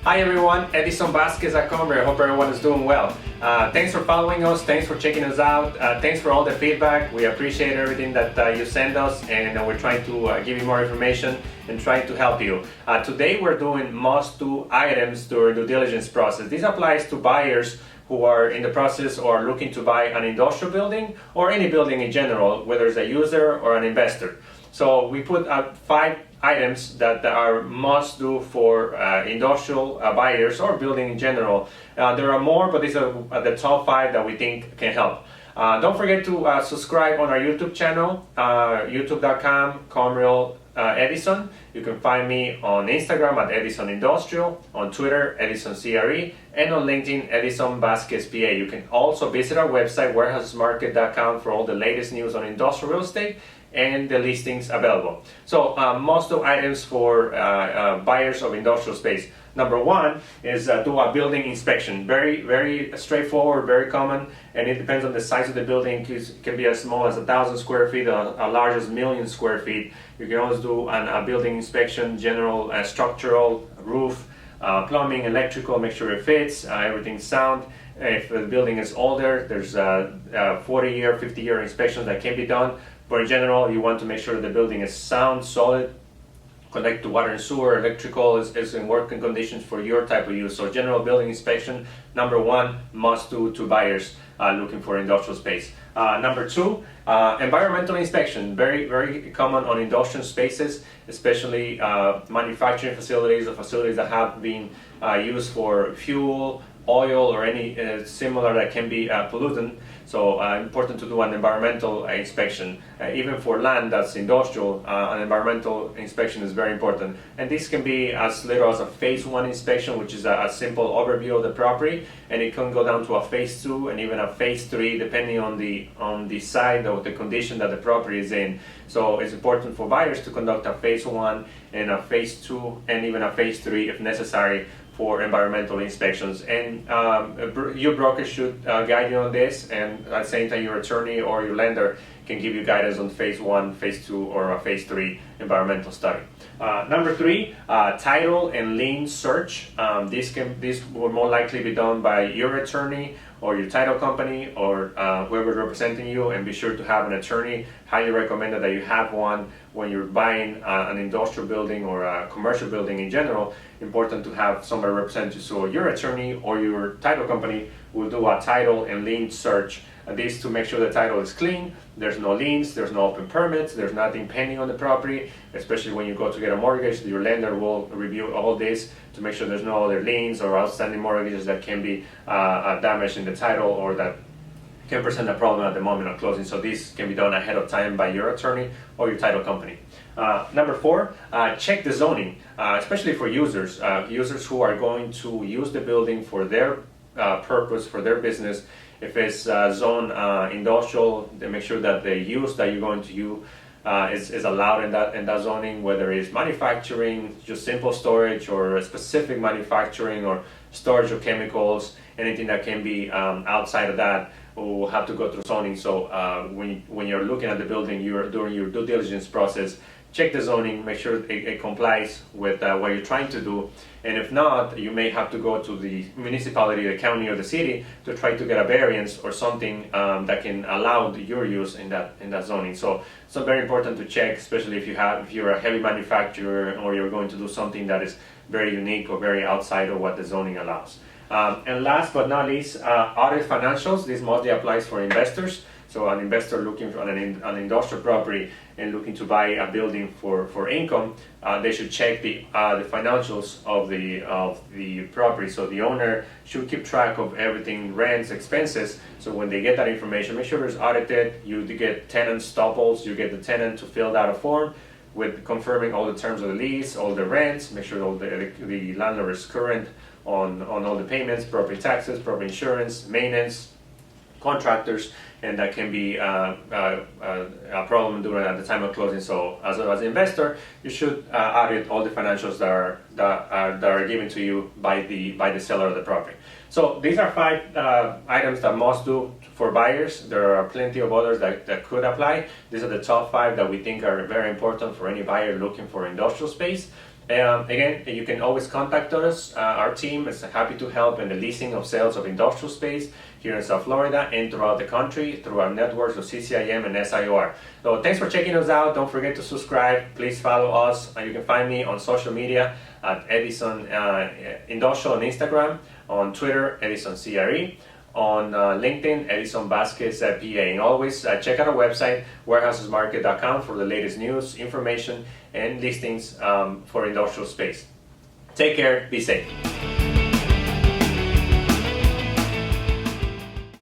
Hi everyone, Edison Vasquez at Comrie. I hope everyone is doing well. Thanks for following us, thanks for checking us out, thanks for all the feedback. We appreciate everything that you send us, and we're trying to give you more information and trying to help you. Today we're doing must-do items during due diligence process. This applies to buyers who are in the process or looking to buy an industrial building or any building in general, whether it's a user or an investor. So we put 5 items that are must do for industrial buyers or building in general. There are more, but these are the top 5 that we think can help. Don't forget to subscribe on our YouTube channel, youtube.com, Comreal Edison. You can find me on Instagram at Edison Industrial, on Twitter, Edison CRE, and on LinkedIn, Edison Vasquez PA. You can also visit our website, warehousesmarket.com, for all the latest news on industrial real estate and the listings available. So most of items for buyers of industrial space. Number 1 is do a building inspection. Very straightforward, very common, and it depends on the size of the building. It can be as small as 1,000 square feet, as large as 1,000,000 square feet. You can always do a building inspection, general structural, roof, plumbing, electrical, make sure it fits, everything's sound. If the building is older, there's 40-year, 50-year inspections that can be done. But in general, you want to make sure that the building is sound, solid, connect to water and sewer, electrical is in working conditions for your type of use. So general building inspection, number 1, must do to buyers looking for industrial space. Number 2, environmental inspection, very common on industrial spaces, especially manufacturing facilities or facilities that have been used for fuel, oil, or any similar that can be pollutant. So important to do an environmental inspection. Even for land that's industrial, an environmental inspection is very important. And this can be as little as a phase 1 inspection, which is a simple overview of the property, and it can go down to a phase 2 and even a phase 3, depending on the side or the condition that the property is in. So it's important for buyers to conduct a phase 1 and a phase 2 and even a phase 3 if necessary for environmental inspections. And your broker should guide you on this, and at the same time your attorney or your lender can give you guidance on phase 1, phase 2, or a phase 3 environmental study. Number 3, title and lien search. This will more likely be done by your attorney or your title company or whoever is representing you, and be sure to have an attorney. Highly recommended that you have one when you're buying an industrial building or a commercial building in general. Important to have somebody represent you. So your attorney or your title company will do a title and lien search. This to make sure the title is clean, there's no liens, there's no open permits, there's nothing pending on the property. Especially when you go to get a mortgage, your lender will review all this to make sure there's no other liens or outstanding mortgages that can be damaged in the title or that can present a problem at the moment of closing. So this can be done ahead of time by your attorney or your title company. Number 4, check the zoning, especially for users who are going to use the building for their purpose, for their business. If it's zone industrial, then make sure that the use that you're going to use is allowed in that zoning, whether it's manufacturing, just simple storage, or specific manufacturing or storage of chemicals. Anything that can be outside of that will have to go through zoning. So when you're looking at the building, during your due diligence process, check the zoning, make sure it complies with what you're trying to do. And if not, you may have to go to the municipality, the county, or the city to try to get a variance or something that can allow your use in that zoning. So it's very important to check, especially if you're a heavy manufacturer or you're going to do something that is very unique or very outside of what the zoning allows. And last but not least, audit financials. This mostly applies for investors. So an investor looking for an industrial property and looking to buy a building for income, they should check the financials of the property. So the owner should keep track of everything, rents, expenses. So when they get that information, make sure it's audited. You get tenant staples. You get the tenant to fill out a form with confirming all the terms of the lease, all the rents. Make sure all the landlord is current on all the payments, property taxes, property insurance, maintenance, contractors, and that can be a problem at the time of closing. So as an investor, you should audit all the financials that are given to you by the seller of the property. So these are 5 items that must do for buyers. There are plenty of others that could apply. These are the top 5 that we think are very important for any buyer looking for industrial space. Again, you can always contact us. Our team is happy to help in the leasing of sales of industrial space here in South Florida and throughout the country through our networks of CCIM and SIOR. So thanks for checking us out. Don't forget to subscribe. Please follow us. You can find me on social media at Edison Industrial on Instagram, on Twitter, Edison CRE, on LinkedIn, Edison Vasquez PA. And always check out our website, warehousesmarket.com, for the latest news, information, and listings for industrial space. Take care, be safe.